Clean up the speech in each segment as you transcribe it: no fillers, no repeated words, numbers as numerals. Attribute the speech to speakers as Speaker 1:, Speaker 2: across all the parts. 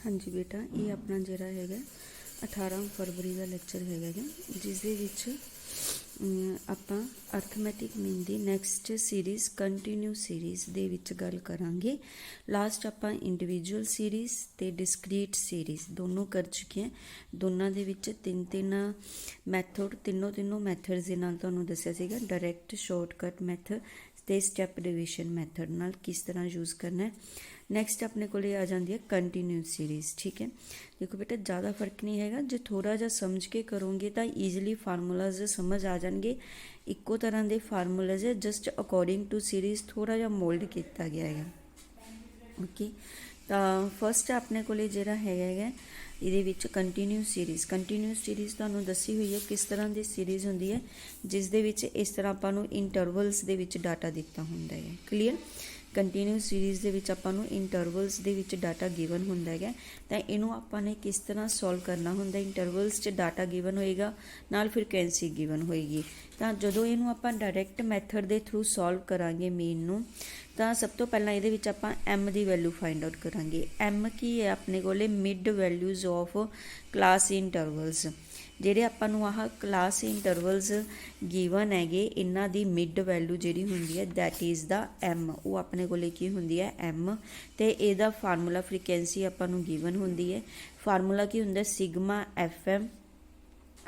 Speaker 1: हाँ जी बेटा, ये अपना जिहड़ा हैगा 18 फरवरी का लैक्चर हैगा जिस दे विच ਆਪਾਂ अर्थमैटिक मीन दी नैक्सट सीरीज़ कंटिन्यू सीरीज़ दे विच गल करांगे। लास्ट आपां इंडिविजुअल सीरीज़ ते डिस्क्रीट सीरीज़ दोनों कर चुके हैं। दोनों दे विच तीन मैथड तीनों मैथड्स दे नाल तुहानूं दस्सिया सीगा डायरैक्ट शॉर्टकट मैथड ते स्टैप डिवीजन मैथड नाल किस तरह यूज़ करना है। नैक्सट अपने को आ जाती है कंटिन्यू सीरीज़। ठीक है, देखो बेटा ज़्यादा फर्क नहीं हैगा, जो थोड़ा जा समझ के करोगे तो ईजिली फार्मूलाज समझ आ जाएंगे। इक्को तरह के फार्मूलाज है, जस्ट अकॉर्डिंग टू सीरीज़ थोड़ा जा मोल्ड किया गया है। ओके, तो फस्ट अपने को जिहड़ा हैगा ਇਹਦੇ ਵਿੱਚ कंटिन्यू सीरीज़ ਤੁਹਾਨੂੰ ਦੱਸੀ ਹੋਈ ਹੈ किस तरह की सीरीज़ ਹੁੰਦੀ है जिस ਦੇ ਵਿੱਚ ਇਸ ਤਰ੍ਹਾਂ ਆਪਾਂ ਨੂੰ ਇੰਟਰਵਲਸ ਦੇ ਵਿੱਚ ਡਾਟਾ ਦਿੱਤਾ ਹੁੰਦਾ ਹੈ। ਕਲੀਅਰ, कंटिन्यू सीरीज़ ਦੇ ਵਿੱਚ ਆਪਾਂ ਨੂੰ ਇੰਟਰਵਲਸ ਦੇ ਵਿੱਚ ਡਾਟਾ ਗਿਵਨ ਹੁੰਦਾ ਹੈ ਤਾਂ ਇਹਨੂੰ ਆਪਾਂ ਨੇ ਕਿਸ ਤਰ੍ਹਾਂ ਸੋਲਵ ਕਰਨਾ ਹੁੰਦਾ। ਇੰਟਰਵਲਸ 'ਚ ਡਾਟਾ ਗਿਵਨ ਹੋਏਗਾ ਨਾਲ ਫ੍ਰੀਕੁਐਂਸੀ ਗਿਵਨ ਹੋਏਗੀ, ਤਾਂ ਜਦੋਂ ਇਹਨੂੰ ਆਪਾਂ ਡਾਇਰੈਕਟ ਮੈਥਡ ਦੇ ਥਰੂ ਸੋਲਵ ਕਰਾਂਗੇ ਮੀਨ ਨੂੰ, ਤਾਂ ਸਭ ਤੋਂ ਪਹਿਲਾਂ ਇਹਦੇ ਵਿੱਚ ਆਪਾਂ ਐਮ ਦੀ ਵੈਲਿਊ ਫਾइंड आउट ਕਰਾਂਗੇ। ਐਮ ਕੀ ਹੈ ਆਪਣੇ ਕੋਲੇ ਮਿਡ ਵੈਲਿਊਜ਼ ਆਫ ਕਲਾਸ ਇੰਟਰਵਲਸ। ਜਿਹੜੇ ਆਪਾਂ ਨੂੰ ਆਹ ਕਲਾਸ ਇੰਟਰਵਲਸ ਗਿਵਨ ਹੈਗੇ ਇਹਨਾਂ ਦੀ ਮਿਡ ਵੈਲਿਊ ਜਿਹੜੀ ਹੁੰਦੀ ਹੈ ਦੈਟ ਇਜ਼ ਦਾ ਐਮ। ਉਹ ਆਪਣੇ ਕੋਲੇ ਕੀ ਹੁੰਦੀ ਹੈ ਐਮ, ਤੇ ਇਹਦਾ ਫਾਰਮੂਲਾ ਫ੍ਰੀਕੁਐਂਸੀ ਆਪਾਂ ਨੂੰ ਗਿਵਨ ਹੁੰਦੀ ਹੈ। ਫਾਰਮੂਲਾ ਕੀ ਹੁੰਦਾ sigma F M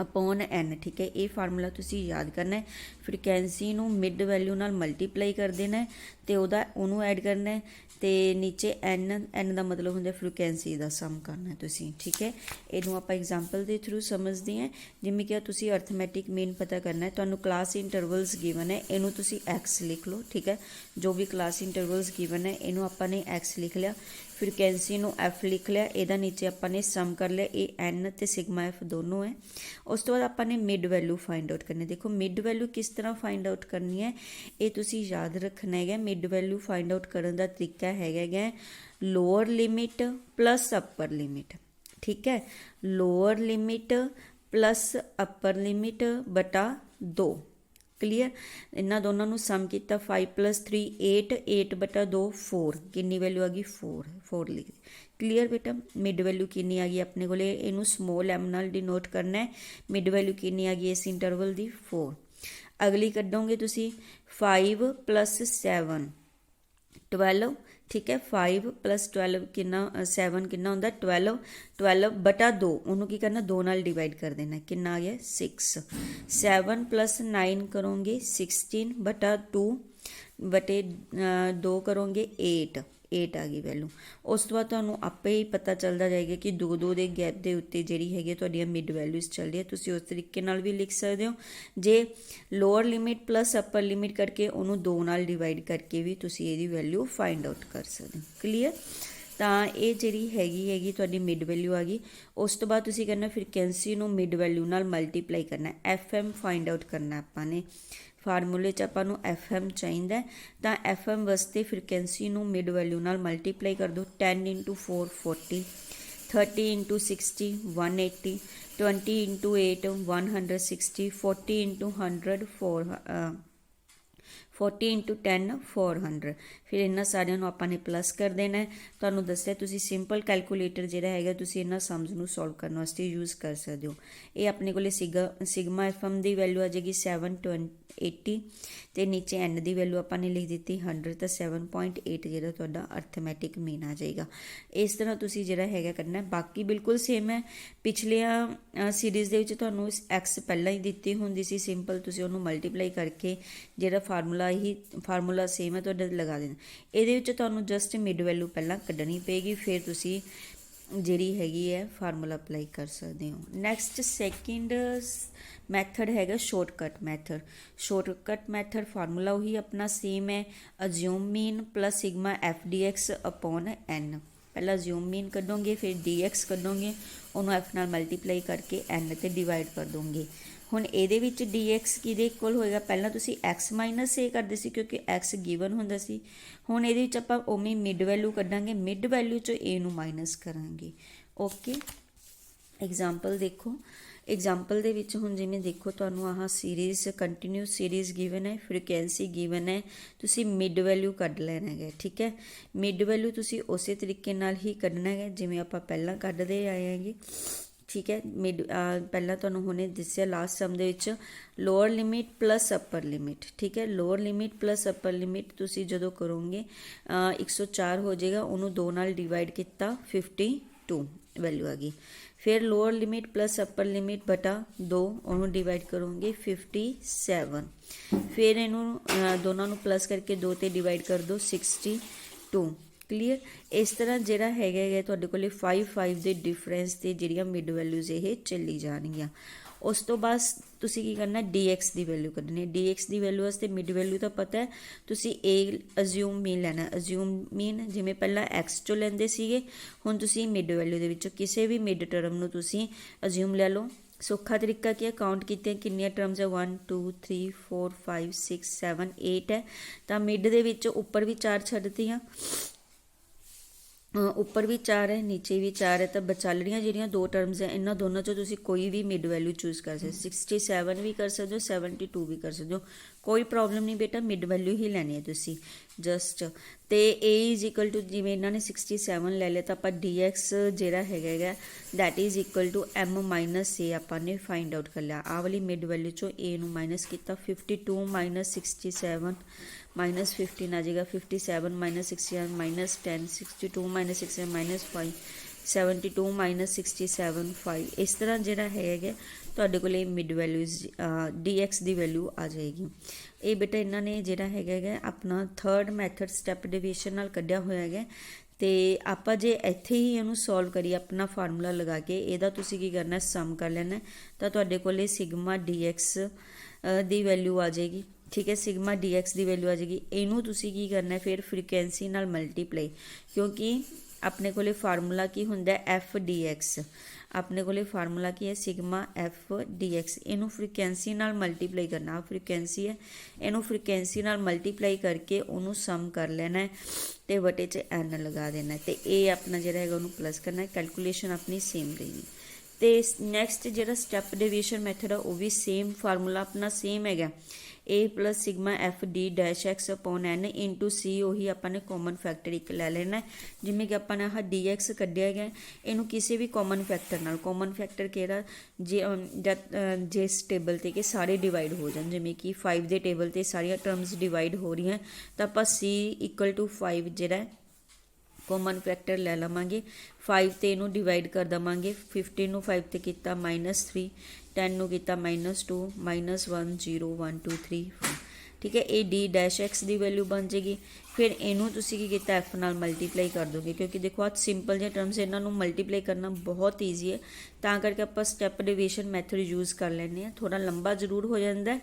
Speaker 1: upon N. ठीक है, ये फार्मूला तुसी याद करना है। फ्रीकुएंसी नू मिड वैल्यू नाल मल्टीप्लाई कर देना है तो उहनू ऐड करना है, तो नीचे एन का मतलब होंगे फ्रीकुएंसी का सम करना है तुसी। ठीक है, इनू आप एग्जाम्पल के थ्रू समझते हैं। जिमें कि तुसी अर्थमैटिक मीन पता करना है, तुहानू क्लास इंटरवल्स गिवन है, इनू तुसी एक्स लिख लो। ठीक है, जो भी क्लास इंटरवल्स गिवन है इनू आपां ने एक्स लिख लिया, फ्रीकुएंसी नू एफ लिख लिया, इहदा नीचे आपां ने सम कर लिया, ये एन ते सिग्मा एफ दोनों है। उस तो बाद आपां ने मिड वैल्यू फाइंड आउट करनी। देखो मिड वैल्यू किस तरह फाइंड आउट करनी है ये तुसी याद रखना है। मिड वैल्यू फाइंड आउट करने का तरीका है lower limit plus upper limit. ठीक है, lower limit plus upper limit बटा 2। क्लीयर, इन्होंने दोनों सम किया 5 + 3 8, 8 बटा 2 4, कितनी वैल्यू आ गई 4 लिख। क्लीयर बेटा, मिड वैल्यू कितनी आ गई अपने को, इनू स्मॉल एम नाल डिनोट करना है। मिड वैल्यू कितनी आ गई इस इंटरवल की 4। अगली कढोगे तुसी 5 + 7 12। ठीक है, 5 + 12 कितना 7 कितना होंगे 12, 12 बटा 2 उन्होंने की करना 2 नाल डिवाइड कर देना, कितना आ गया 6। 7 + 9 करोगे 16 बटा 2 बटे 2 करोगे 8 आ गई वैल्यू। उस तो बाद तुहानू आपे ही पता चलता जाएगा कि 2 के गैप के उत्ते जिहड़ी हैगी तुहाडियां मिड वैल्यूज़ चल रही है। तुसीं उस तरीके नाल भी लिख सकते हो। जे lower limit plus upper limit करके उन्होंने 2 नाल डिवाइड करके भी तुसीं इहदी वैल्यू फाइंड आउट कर सकते हो। क्लीयर, तो ये जिहड़ी हैगी तुहाडी मिड वैल्यू आ गई। उस तो बाद तुसीं करना फ्रीकुएंसी नू मिड वैल्यू नाल मल्टीप्लाई करना, एफ एम फाइंड आउट करना आपां ने। फार्मूले च आपां नू एफ एम चाहिए, तो एफ एम वास्ते फ्रीकुएंसी नू मिड वैल्यू नाल मल्टीप्लाई कर दो। 10 × 4 40, 30 × 60 180, 20 × 8 160, 40 × 100 40 × 10 400। फिर इन्होंने सारिਆਂ ਨੂੰ ਆਪਾਂ ਨੇ प्लस कर देना है। ਤੁਹਾਨੂੰ ਦੱਸਿਆ ਤੁਸੀਂ ਸਿੰਪਲ कैलकुलेटर ਜਿਹੜਾ ਹੈਗਾ ਤੁਸੀਂ ਇਹਨਾਂ सम्स ਨੂੰ सॉल्व ਕਰਨ ਵਾਸਤੇ यूज़ कर सकते हो। ये अपने को सिग्मा एफ एम की वैल्यू आ जाएगी 780, तो नीचे एन की वैल्यू आपने लिख दी 100, तो 7.8 जो तुहाडा अर्थमैटिक मीन आ जाएगा। इस तरह तुसी जिहड़ा हैगा करना। बाकी बिल्कुल सेम है, पिछलियां सीरीज़ दे विच तुहानू एक्स पहला ही दित्ती हुंदी सी, सिंपल तुसी उहनू मल्टीप्लाई करके जिहड़ा फार्मूला सेम है तुहाडा लगा देना। ਇਹਦੇ ਵਿੱਚ ਤੁਹਾਨੂੰ जस्ट मिड वैल्यू पहला कढ़नी पेगी, फिर तुसी जिहड़ी हैगी है फार्मूला अप्लाई कर सकते हो। नैक्सट सैकेंड मैथड हैगा shortcut method. Shortcut method formula वही अपना सेम है, assume mean plus sigma F D X upon N. पहला अज्यूम मीन कढोगे, फिर डी एक्स कढोगे, उन्होंने एफ नाल मल्टीप्लाई करके एन ते डिवाइड कर दोगे। हुण इहदे विच डी एक्स किहदे इक्वल होएगा, पहला तुसी एक्स माइनस ए करदे सी क्योंकि एक्स गिवन हुंदा सी। हुण इहदे विच आपां उवें मिड वैल्यू कढांगे, मिड वैल्यू चों ए नूं माइनस करांगे। ओके, एग्जाम्पल देखो, एग्जाम्पल दे विच हुण जिवें देखो तुहानूं आह सीरीज़ कंटिन्यू सीरीज़ गिवन है, फ्रीकुएंसी गिवन है, तुसीं मिड वैल्यू कढ लैना है। ठीक है, मिड वैल्यू तुसीं उसे तरीके नाल ही कढना है जिवें आपां पहिलां कढदे आए हैगे। ठीक है, मिड पहला तुहानूं हुणे दस्सिआ लास्ट सम दे विच lower limit plus upper limit. ठीक है, lower limit plus upper limit तुसीं जदों करोगे 104 हो जाएगा, उन्होंने 2 नाल डिवाइड किया 52 वैल्यू आ गई। फिर lower limit plus upper limit बटा 2 उन्होंने डिवाइड करोगे 57। फिर इनू दोनों नू प्लस करके 2 ते डिवाइड कर दो 62। क्लीयर, इस तरह जिहड़ा हैगा तुहाडे कोले 5 दे डिफरेंस ते जिहड़ियां मिड वैल्यूज़ ये चली जाणगियां। उस तो बाद तुसीं की करना dx की वैल्यू कढनी है। dx की वैल्यू वास्ते मिड वैल्यू तो पता है, तुसीं ए अज्यूम मीन लैना। अज्यूम मीन जिवें पहला x चो लैंदे सीगे, हुण तुसीं मिड वैल्यू दे विचों किसी भी मिड टर्म नूं तुसीं अज्यूम लै लो। सौखा तरीका की है, काउंट कीते कितनियां टर्म्स है 1 2 3 4 5 6 7 8 है, तो मिड दे विच उपर भी 4 छड्डतियां, उपर भी 4 है, नीचे भी 4 है, तो बचालड़ियाँ जिहड़ियां 2 टर्म्स है इन्होंने दोनों चो तुसीं कोई भी मिड वैल्यू चूज़ कर सकते। 67 भी कर सकते हो, 72 भी कर सकते हो, कोई प्रॉब्लम नहीं बेटा, मिड वैल्यू ही लैनी है तुसीं जस्ट। तो ए इज इक्वल टू जिवें इन्होंने 67 ले लिया, तो आप dx जिहड़ा हैगा that is equal to m minus A आपां ने फाइंड आउट कर लिया। आ वाली मिड वैल्यू चो ए नूं माइनस किया, 52 माइनस 67 माइनस 15 आ जाएगा, 57 minus 67 minus 10, 62 minus 67 minus 5, 72 minus 67 5। इस तरह जिहड़ा हैगा तुहाडे कोले मिड वैल्यूज़ dx की वैल्यू आ जाएगी। ये बेटा इन्हों ने जिहड़ा हैगा अपना थर्ड मैथड स्टैप डिवीजन नाल कढ़िया होया है। तो आप जे इत्थे ही इहनूं सॉल्व करिए अपना फार्मूला लगा के, इहदा तुसीं की करना सम कर लेना, तो तुहाडे कोले सिग्मा dx की वैल्यू आ जाएगी। ठीक है, सिग्मा dx की वैल्यू आ जाएगी। इनू तुसीं की करना है फिर फ्रीकुएंसी नाल मल्टीप्लाई, क्योंकि अपने कोले फार्मूला की हुंदा है एफ dx, अपने कोले फार्मूला की है सिग्मा एफ dx। इनू फ्रीकुएंसी नाल मल्टीप्लाई करना, आ फ्रीकुएंसी है, इनू फ्रीकुएंसी नाल मल्टीप्लाई करके उन्होंने सम कर लेना है, तो वटे च एन लगा देना है, तो ये अपना जिहड़ा है उन्होंने प्लस करना है। कैलकुलेशन अपनी सेम रहेगी। तो नैक्सट जिहड़ा स्टैप डिवीजन मैथड है वह भी सेम फार्मूला अपना सेम है, A plus sigma F D dash X upon N into C, उही अपने कॉमन फैक्टर एक लै लेना है। जिमें कि अपने आह डी एक्स कढ़िया गया, इनू किसी भी कॉमन फैक्टर नाल, कॉमन फैक्टर केड़ा जिस टेबल ते कि सारे डिवाइड हो जाए, जिमें कि 5 के टेबल ते सारिया टर्म्स डिवाइड हो रही हैं, तो आप सी इक्वल टू 5 जिहड़ा कॉमन फैक्टर लै लवांगे। 5 ते इनू डिवाइड कर देवांगे, 15 नू 5 ते किता -3, 10 नू किता -2, -1 0 1 2 3 4। ठीक है, ये डी डैश एक्स की वैल्यू बन जाएगी। फिर इनू तुसीं की कीता एफ नाल मल्टीप्लाई कर दोगे, क्योंकि देखो आज सिंपल जे टर्म्स इन्हों मल्टीप्लाई करना बहुत ईजी है, तां करके आप स्टैप डिवीजन मैथड यूज़ कर लैंदे आ। थोड़ा लंबा जरूर हो जाता है,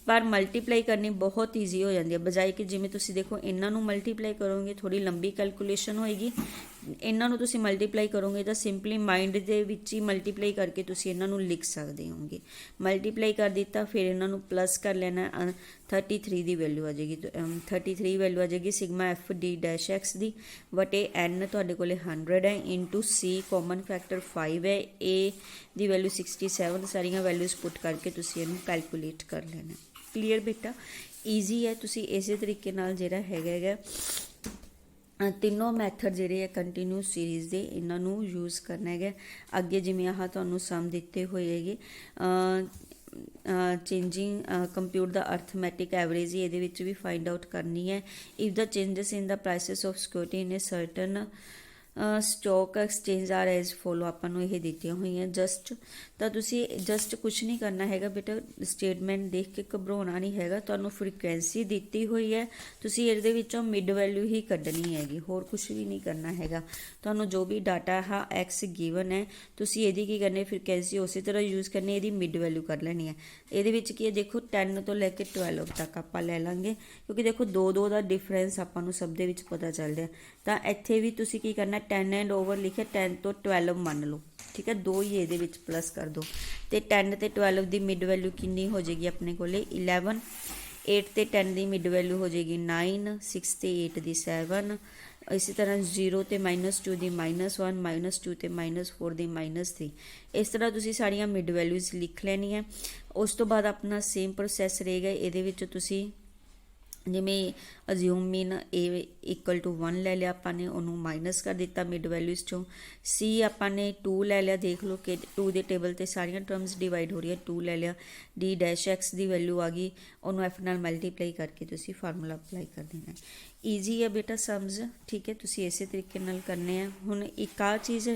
Speaker 1: पर मल्टीप्लाई करनी बहुत ईजी हो जाती है, बजाय कि जिमें तुसीं देखो इन्हों मल्टीप्लाई करोगे थोड़ी लंबी कैलकुलेशन होएगी, इन्हों तुसीं मल्टीप्लाई करोगे तो simply mind they which he multiply करके तुसीं इन्हों लिख सकते होंगे। मल्टीप्लाई कर दिता, फिर इन्हों प्लस कर लेना, 33 की वैल्यू आ जाएगी, 33 वैल्यू आ जाएगी sigma F D dash x की वटे एन तुहाडे कोले 100 है, इंटू सी कॉमन फैक्टर 5 है, ए की वैल्यू 67, सारिया वैल्यूज़ पुट करके तुसीं इहनूं कैलकुलेट कर लेना। क्लीयर बेटा, ईजी है। तुसीं इस तरीके नाल जिहड़ा हैगा तीनों मैथड जिहड़े है कंटिन्यू सीरीज़ दे इन्हों यूज़ करना है। अगे जिवें आह तुहानूं सम दिते होए हैगे changing compute the arithmetic average, ये भी फाइंड आउट करनी है। If the changes in the prices of security in a certain stock exchange are as follow, आपां ये दित्तियां हुई हैं जस्ट। तो तुसी जस्ट कुछ नहीं करना है बेटा, स्टेटमेंट देख के घबराना नहीं है, तुहानूं फ्रीकुएंसी दित्ती हुई है, तुसी इहदे विचों मिड वैल्यू ही कढ़नी हैगी, होर कुछ भी नहीं करना है। तुहानूं जो भी डाटा है एक्स गिवन है, तुसी इहदी की करनी फ्रीकुएंसी उसी तरह यूज़ करनी, इहदी मिड वैल्यू कर लैनी है। इहदे विच की है देखो 10 तो लैके 12 तक आपां लै लांगे, क्योंकि देखो 2 का डिफरेंस आपां नूं सब दे विच पता चल रहा। तो इत्थे भी तुसी की करना 10 एंड ओवर लिखे 10 तो 12 मान लो, ठीक है, 2 ही ये प्लस कर दो, तो 10 ते 12 की मिड वैल्यू कितनी हो जाएगी अपने को 11, 8 ते 10 की मिड वैल्यू हो जाएगी 9, 6 ते 8 की 7, इसी तरह 0 ਤੇ -2 ਦੀ -1 -2 ਤੇ -4 ਦੀ -3 ਇਸ ਤਰ੍ਹਾਂ ਤੁਸੀਂ ਸਾਰੀਆਂ ਮਿਡ ਵੈਲਿਊਜ਼ ਲਿਖ ਲੈਣੀਆਂ। ਉਸ ਤੋਂ ਬਾਅਦ ਆਪਣਾ ਸੇਮ ਪ੍ਰੋਸੈਸ ਰਹੇਗਾ। ਇਹਦੇ ਵਿੱਚ ਤੁਸੀਂ ਜਿਵੇਂ ਅਜ਼ਿਊਮ ਮੀਨ A ਇਕੁਅਲ ਟੂ 1 ਲੈ ਲਿਆ ਆਪਾਂ ਨੇ, ਉਹਨੂੰ ਮਾਈਨਸ ਕਰ ਦਿੱਤਾ ਮਿਡ ਵੈਲਿਊਜ਼ ਚੋਂ। C ਆਪਾਂ ਨੇ 2 ਲੈ ਲਿਆ, ਦੇਖ ਲਓ ਕਿ 2 ਦੇ ਟੇਬਲ 'ਤੇ ਸਾਰੀਆਂ ਟਰਮਸ ਡਿਵਾਈਡ ਹੋ ਰਹੀਆਂ, 2 ਲੈ ਲਿਆ। D ਡੈਸ਼ X ਦੀ ਵੈਲਿਊ ਆ ਗਈ, ਉਹਨੂੰ F ਨਾਲ ਮਲਟੀਪਲਾਈ ਕਰਕੇ ਤੁਸੀਂ ਫਾਰਮੂਲਾ ਅਪਲਾਈ ਕਰ ਦੇਣਾ। ਈਜ਼ੀ ਹੈ ਬੇਟਾ ਸਮਝ, ਠੀਕ ਹੈ। ਤੁਸੀਂ ਇਸੇ ਤਰੀਕੇ ਨਾਲ ਕਰਨੇ ਆ। ਹੁਣ ਇੱਕ ਆਹ ਚੀਜ਼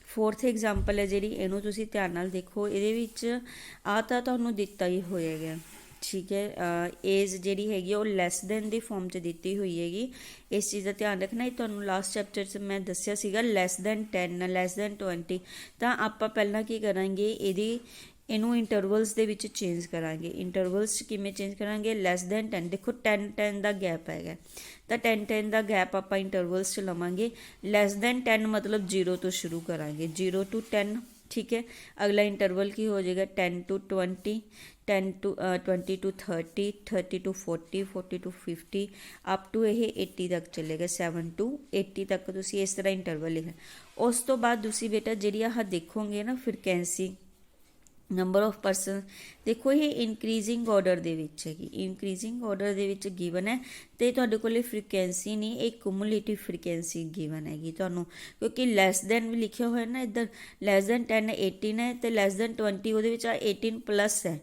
Speaker 1: 4th ਐਗਜ਼ਾਮਪਲ ਹੈ ਜਿਹੜੀ, ਇਹਨੂੰ ਤੁਸੀਂ ਧਿਆਨ ਨਾਲ ਦੇਖੋ। ਇਹਦੇ ਵਿੱਚ ਆ ਤਾਂ ਤੁਹਾਨੂੰ ਦਿੱਤਾ ਹੀ ਹੋਏਗਾ, ਠੀਕ ਹੈ। ਏਜ ਜਿਹੜੀ ਹੈਗੀ ਉਹ ਲੈਸ ਦੈਨ ਦੀ ਫੋਰਮ 'ਚ ਦਿੱਤੀ ਹੋਈ ਹੈਗੀ, ਇਸ ਚੀਜ਼ ਦਾ ਧਿਆਨ ਰੱਖਣਾ। ਇਹ ਤੁਹਾਨੂੰ ਲਾਸਟ ਚੈਪਟਰ 'ਚ ਮੈਂ ਦੱਸਿਆ ਸੀਗਾ ਲੈਸ ਦੈਨ 10 ਲੈਸ ਦੈਨ 20। ਤਾਂ ਆਪਾਂ ਪਹਿਲਾਂ ਕੀ ਕਰਾਂਗੇ, ਇਹਨੂੰ ਇੰਟਰਵਲਸ ਦੇ ਵਿੱਚ ਚੇਂਜ ਕਰਾਂਗੇ। ਇੰਟਰਵਲਸ 'ਚ ਕਿਵੇਂ ਚੇਂਜ ਕਰਾਂਗੇ, ਲੈਸ ਦੈਨ 10, ਦੇਖੋ 10 ਦਾ ਗੈਪ ਹੈਗਾ, ਤਾਂ 10 ਦਾ ਗੈਪ ਆਪਾਂ ਇੰਟਰਵਲਸ 'ਚ ਲਵਾਂਗੇ। ਲੈਸ ਦੈਨ 10 ਮਤਲਬ 0 ਤੋਂ ਸ਼ੁਰੂ ਕਰਾਂਗੇ, 0 to 10, ਠੀਕ ਹੈ। ਅਗਲਾ ਇੰਟਰਵਲ ਕੀ ਹੋ ਜਾਏਗਾ, 10 to 20, 20 to 30, 30 to 40, 40 to 50 up to ਇਹ 80 ਤੱਕ ਚੱਲੇਗਾ, 7 to 80 ਤੱਕ ਤੁਸੀਂ ਇਸ ਤਰ੍ਹਾਂ ਇੰਟਰਵਲ ਲਿਖਣਾ। ਉਸ ਤੋਂ ਬਾਅਦ ਤੁਸੀਂ ਬੇਟਾ ਜਿਹੜੀ ਆਹ ਦੇਖੋਗੇ ਨਾ ਫ੍ਰੀਕੁਐਂਸੀ, ਨੰਬਰ ਆਫ ਪਰਸਨ, ਦੇਖੋ ਇਹ ਇਨਕਰੀਜ਼ਿੰਗ ਆਰਡਰ ਦੇ ਵਿੱਚ ਹੈਗੀ, ਇਨਕਰੀਜ਼ਿੰਗ ਆਰਡਰ ਦੇ ਵਿੱਚ ਗਿਵਨ ਹੈ। ਅਤੇ ਤੁਹਾਡੇ ਕੋਲ ਫ੍ਰੀਕੁਐਂਸੀ ਨਹੀਂ, ਇਹ ਕੁਮੂਲੇਟਿਵ ਫ੍ਰੀਕੁਐਂਸੀ ਗਿਵਨ ਹੈਗੀ ਤੁਹਾਨੂੰ, ਕਿਉਂਕਿ ਲੈਸ ਦੈਨ ਵੀ ਲਿਖਿਆ ਹੋਇਆ ਨਾ ਇੱਧਰ। ਲੈਸ ਦੈਨ 10 18 ਹੈ, ਅਤੇ ਲੈਸ ਦੈਨ 20 ਉਹਦੇ ਵਿੱਚ ਆ 18 ਪਲੱਸ ਹੈ,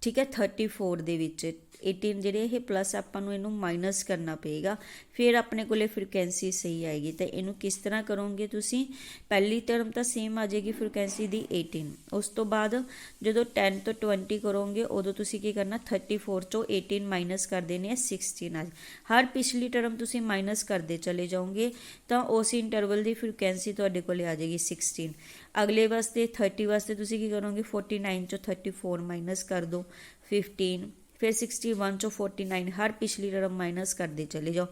Speaker 1: ਠੀਕ ਹੈ। 34 ਦੇ ਵਿੱਚ 18 ਜਿਹੜੇ ਇਹ ਪਲੱਸ ਆਪਾਂ ਨੂੰ ਇਹਨੂੰ ਮਾਈਨਸ ਕਰਨਾ ਪਏਗਾ, ਫਿਰ ਆਪਣੇ ਕੋਲੇ ਫ੍ਰੀਕੁਐਂਸੀ ਸਹੀ ਆਏਗੀ। ਤਾਂ ਇਹਨੂੰ ਕਿਸ ਤਰ੍ਹਾਂ ਕਰੋਗੇ ਤੁਸੀਂ, ਪਹਿਲੀ ਟਰਮ ਤਾਂ ਸੇਮ ਆ ਜਾਏਗੀ ਫ੍ਰੀਕੁਐਂਸੀ ਦੀ 18, ਉਸ ਤੋਂ ਬਾਅਦ ਜਦੋਂ 10 ਤੋਂ 20 ਕਰੋਗੇ ਉਦੋਂ ਤੁਸੀਂ ਕੀ ਕਰਨਾ, 34 ਚੋਂ 18 ਮਾਈਨਸ ਕਰ ਦੇਣੇ ਆ 16 ਆ। ਹਰ ਪਿਛਲੀ ਟਰਮ ਤੁਸੀਂ ਮਾਈਨਸ ਕਰਦੇ ਚਲੇ ਜਾਓਗੇ ਤਾਂ ਉਸ ਇੰਟਰਵਲ ਦੀ ਫ੍ਰੀਕੁਐਂਸੀ ਤੁਹਾਡੇ ਕੋਲੇ ਆ ਜਾਏਗੀ 16। ਅਗਲੇ ਵਾਸਤੇ 30 ਵਾਸਤੇ ਤੁਸੀਂ ਕੀ ਕਰੋਗੇ, 49 ਚੋਂ 34 ਮਾਈਨਸ ਕਰ ਦਿਓ 15, ਫਿਰ 61 ਚੋਂ 49, ਹਰ ਪਿਛਲੀ ਟਰਮ ਮਾਈਨਸ ਕਰਦੇ ਚਲੇ ਜਾਓ।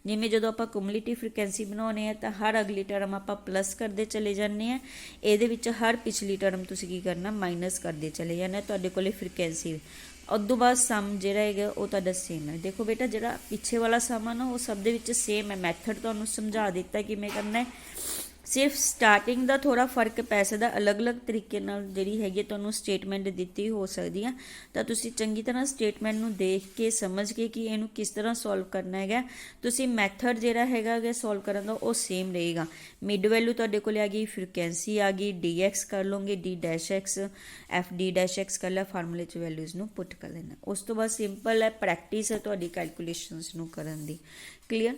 Speaker 1: ਜਿਵੇਂ ਜਦੋਂ ਆਪਾਂ ਕੁਮੂਲੇਟਿਵ ਫ੍ਰੀਕੁਐਂਸੀ ਬਣਾਉਂਦੇ ਹਾਂ ਤਾਂ ਹਰ ਅਗਲੀ ਟਰਮ ਆਪਾਂ ਪਲੱਸ ਕਰਦੇ ਚਲੇ ਜਾਂਦੇ ਹਾਂ, ਇਹਦੇ ਵਿੱਚ ਹਰ ਪਿਛਲੀ ਟਰਮ ਤੁਸੀਂ ਕੀ ਕਰਨਾ, ਮਾਈਨਸ ਕਰਦੇ ਚਲੇ ਜਾਣਾ, ਤੁਹਾਡੇ ਕੋਲੇ ਫ੍ਰੀਕੁਐਂਸੀ। ਉਦੋਂ ਬਾਅਦ ਸਮ ਜਿਹੜਾ ਹੈਗਾ ਉਹ ਤੁਹਾਡਾ ਸੇਮ ਹੈ। ਦੇਖੋ ਬੇਟਾ ਜਿਹੜਾ ਪਿੱਛੇ ਵਾਲਾ ਸਮ ਹੈ ਨਾ ਉਹ ਸਭ ਦੇ ਵਿੱਚ ਸੇਮ ਹੈ। ਮੈਥਡ ਤੁਹਾਨੂੰ ਸਮਝਾ ਦਿੱਤਾ ਕਿਵੇਂ ਕਰਨਾ ਹੈ, ਸਿਰਫ ਸਟਾਰਟਿੰਗ ਦਾ ਥੋੜ੍ਹਾ ਫਰਕ ਪੈ ਸਕਦਾ, ਅਲੱਗ-ਅਲੱਗ ਤਰੀਕੇ ਨਾਲ ਜਿਹੜੀ ਹੈਗੀ ਤੁਹਾਨੂੰ ਸਟੇਟਮੈਂਟ ਦਿੱਤੀ ਹੋ ਸਕਦੀ ਆ। ਤਾਂ ਤੁਸੀਂ ਚੰਗੀ ਤਰ੍ਹਾਂ ਸਟੇਟਮੈਂਟ ਨੂੰ ਦੇਖ ਕੇ ਸਮਝ ਕੇ ਕਿ ਇਹਨੂੰ ਕਿਸ ਤਰ੍ਹਾਂ ਸੋਲਵ ਕਰਨਾ ਹੈਗਾ, ਤੁਸੀਂ ਮੈਥਡ ਜਿਹੜਾ ਹੈਗਾ ਸੋਲਵ ਕਰਨ ਦਾ ਉਹ ਸੇਮ ਰਹੇਗਾ। ਮਿਡ ਵੈਲਿਊ ਤੁਹਾਡੇ ਕੋਲ ਆ ਗਈ, ਫ੍ਰੀਕੁਐਂਸੀ ਆ ਗਈ, DX ਕਰ ਲਓਗੇ, D dash X, FD dash X ਕਰ ਲਿਆ, ਫਾਰਮੂਲੇ 'ਚ ਵੈਲਿਊਜ਼ ਨੂੰ ਪੁੱਟ ਕਰ ਲੈਣਾ। ਉਸ ਤੋਂ ਬਾਅਦ ਸਿੰਪਲ ਹੈ, ਪ੍ਰੈਕਟਿਸ ਹੈ ਤੁਹਾਡੀ ਕੈਲਕੂਲੇਸ਼ਨਸ ਨੂੰ ਕਰਨ ਦੀ। ਕਲੀਅਰ।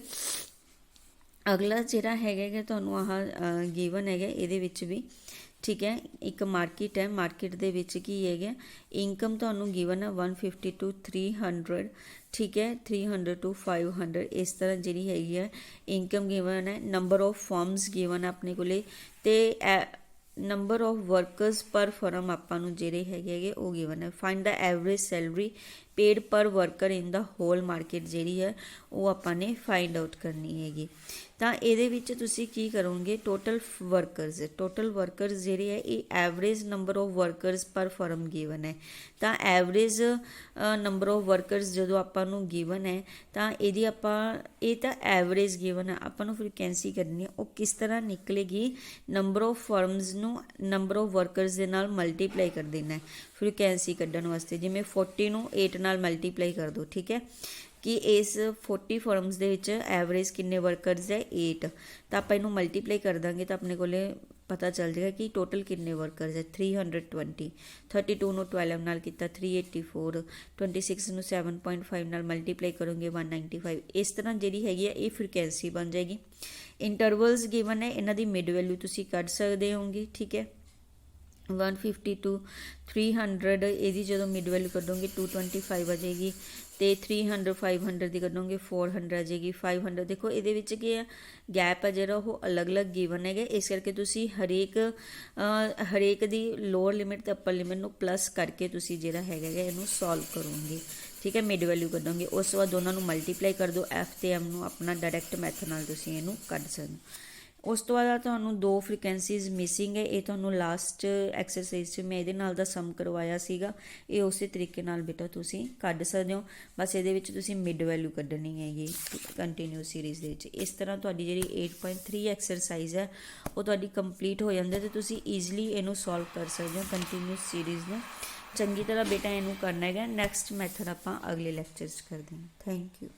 Speaker 1: ਅਗਲਾ ਜਿਹੜਾ ਹੈਗਾ ਤੁਹਾਨੂੰ ਆਹ ਗਿਵਨ ਹੈਗਾ, ਇਹਦੇ ਵਿੱਚ ਵੀ ਠੀਕ ਹੈ, ਇੱਕ ਮਾਰਕੀਟ ਹੈ। ਮਾਰਕੀਟ ਦੇ ਵਿੱਚ ਕੀ ਹੈਗਾ, ਇਨਕਮ ਤੁਹਾਨੂੰ ਗਿਵਨ ਹੈ 150 to 300, ਠੀਕ ਹੈ, 300 to 500 ਇਸ ਤਰ੍ਹਾਂ ਜਿਹੜੀ ਹੈਗੀ ਹੈ ਇਨਕਮ ਗਿਵਨ ਹੈ। ਨੰਬਰ ਆਫ ਫਰਮਸ ਗਿਵਨ ਆਪਣੇ ਕੋਲੇ, ਅਤੇ ਨੰਬਰ ਆਫ ਵਰਕਰਸ ਪਰ ਫਰਮ ਆਪਾਂ ਨੂੰ ਜਿਹੜੇ ਹੈਗੇ ਉਹ ਗਿਵਨ ਹੈ। ਫਾਈਂਡ ਦਾ ਐਵਰੇਜ ਸੈਲਰੀ ਪੇਡ ਪਰ ਵਰਕਰ ਇਨ ਦਾ ਹੋਲ ਮਾਰਕੀਟ ਜਿਹੜੀ ਹੈ ਉਹ ਆਪਾਂ ਨੇ ਫਾਈਂਡ ਆਊਟ ਕਰਨੀ ਹੈਗੀ। ਤਾਂ ਇਹਦੇ ਵਿੱਚ ਤੁਸੀਂ ਕੀ ਕਰੋਗੇ, ਟੋਟਲ ਵਰਕਰਸ ਜਿਹੜੇ ਹੈ ਇਹ ਐਵਰੇਜ ਨੰਬਰ ਆਫ ਵਰਕਰਸ ਪਰ ਫਰਮ ਗਿਵਨ ਹੈ। ਤਾਂ ਐਵਰੇਜ ਨੰਬਰ ਆਫ ਵਰਕਰਸ ਜਦੋਂ ਆਪਾਂ ਨੂੰ ਗਿਵਨ ਹੈ ਤਾਂ ਇਹਦੀ ਇਹ ਤਾਂ ਐਵਰੇਜ ਗਿਵਨ ਹੈ, ਆਪਾਂ ਨੂੰ ਫ੍ਰੀਕੁਐਂਸੀ ਕਰਨੀ ਹੈ। ਉਹ ਕਿਸ ਤਰ੍ਹਾਂ ਨਿਕਲੇਗੀ, ਨੰਬਰ ਆਫ ਫਰਮਸ ਨੂੰ ਨੰਬਰ ਆਫ ਵਰਕਰਸ ਦੇ ਨਾਲ ਮਲਟੀਪਲਾਈ ਕਰ ਦੇਣਾ ਹੈ ਫ੍ਰੀਕੁਐਂਸੀ ਕੱਢਣ ਵਾਸਤੇ। ਜਿਵੇਂ 40 ਨੂੰ 8 ਨਾਲ ਮਲਟੀਪਲਾਈ ਕਰ ਦਿਓ, ਠੀਕ ਹੈ, ਕਿ ਇਸ 40 ਫਰਮਸ ਦੇ ਵਿੱਚ ਐਵਰੇਜ ਕਿੰਨੇ ਵਰਕਰਸ ਹੈ, 8। ਤਾਂ ਆਪਾਂ ਇਹਨੂੰ ਮਲਟੀਪਲਾਈ ਕਰ ਦਾਂਗੇ ਤਾਂ ਆਪਣੇ ਕੋਲੇ ਪਤਾ ਚੱਲ ਜਾਏਗਾ ਕਿ ਟੋਟਲ ਕਿੰਨੇ ਵਰਕਰਸ ਹੈ, 320। 32 ਨੂੰ 12 ਨਾਲ ਕੀਤਾ 384, 26 ਨੂੰ 7.5 ਨਾਲ ਮਲਟੀਪਲਾਈ ਕਰੋਗੇ 195। ਇਸ ਤਰ੍ਹਾਂ ਜਿਹੜੀ ਹੈਗੀ ਹੈ ਇਹ ਫ੍ਰੀਕੁਐਂਸੀ ਬਣ ਜਾਏਗੀ। ਇੰਟਰਵਲਸ ਗਿਵਨ ਹੈ, ਇਹਨਾਂ ਦੀ ਮਿਡ ਵੈਲਿਊ ਤੁਸੀਂ ਕੱਢ ਸਕਦੇ ਹੋਗੇ, ਠੀਕ ਹੈ। 150 to 300 ਇਹਦੀ ਜਦੋਂ ਮਿਡ ਵੈਲਿਊ ਕੱਢੋਗੇ 225 ਆ ਜਾਏਗੀ, ਅਤੇ 300 500 ਦੀ ਕੱਢੋਗੇ 400 ਆ ਜਾਏਗੀ। 500 ਦੇਖੋ ਇਹਦੇ ਵਿੱਚ ਕੀ ਹੈ, ਗੈਪ ਹੈ ਜਿਹੜਾ ਉਹ ਅਲੱਗ-ਅਲੱਗ ਗਿਵਨ ਹੈਗੇ, ਇਸ ਕਰਕੇ ਤੁਸੀਂ ਹਰੇਕ ਦੀ ਲੋਅਰ ਲਿਮਿਟ ਅਤੇ ਅੱਪਰ ਲਿਮਿਟ ਨੂੰ ਪਲੱਸ ਕਰਕੇ ਤੁਸੀਂ ਜਿਹੜਾ ਹੈਗਾ ਇਹਨੂੰ ਸੋਲਵ ਕਰੋਗੇ, ਠੀਕ ਹੈ। ਮਿਡ ਵੈਲਿਊ ਕੱਢੋਗੇ, ਉਸ ਤੋਂ ਬਾਅਦ ਦੋਨਾਂ ਨੂੰ ਮਲਟੀਪਲਾਈ ਕਰ ਦਿਓ, F ਅਤੇ M ਨੂੰ ਆਪਣਾ ਡਾਇਰੈਕਟ ਮੈਥਡ ਨਾਲ ਤੁਸੀਂ ਇਹਨੂੰ ਕੱਢ ਸਕਦੇ ਹੋ। ਉਸ ਤੋਂ ਬਾਅਦ ਤੁਹਾਨੂੰ 2 ਫ੍ਰੀਕੁਐਂਸੀਜ਼ ਮਿਸਿੰਗ ਹੈ, ਇਹ ਤੁਹਾਨੂੰ ਲਾਸਟ ਐਕਸਰਸਾਈਜ਼ 'ਚ ਮੈਂ ਇਹਦੇ ਨਾਲ ਦਾ ਸਮ ਕਰਵਾਇਆ ਸੀਗਾ। ਇਹ ਉਸੇ ਤਰੀਕੇ ਨਾਲ ਬੇਟਾ ਤੁਸੀਂ ਕੱਢ ਸਕਦੇ ਹੋ। ਬਸ ਇਹਦੇ ਵਿੱਚ ਤੁਸੀਂ ਮਿਡ ਵੈਲਿਊ ਕੱਢਣੀ ਹੈਗੀ ਕੰਟੀਨਿਊ ਸੀਰੀਜ਼ ਦੇ ਵਿੱਚ। ਇਸ ਤਰ੍ਹਾਂ ਤੁਹਾਡੀ ਜਿਹੜੀ 8.3 ਐਕਸਰਸਾਈਜ਼ ਹੈ ਉਹ ਤੁਹਾਡੀ ਕੰਪਲੀਟ ਹੋ ਜਾਂਦੀ ਅਤੇ ਤੁਸੀਂ ਈਜ਼ਲੀ ਇਹਨੂੰ ਸੋਲਵ ਕਰ ਸਕਦੇ ਹੋ ਕੰਟੀਨਿਊਸ ਸੀਰੀਜ਼ ਨੂੰ। ਚੰਗੀ ਤਰ੍ਹਾਂ ਬੇਟਾ ਇਹਨੂੰ ਕਰਨਾ ਹੈਗਾ। ਨੈਕਸਟ ਮੈਥਡ ਆਪਾਂ ਅਗਲੇ ਲੈਕਚਰ 'ਚ ਕਰਦੇ ਹਾਂ। Thank you.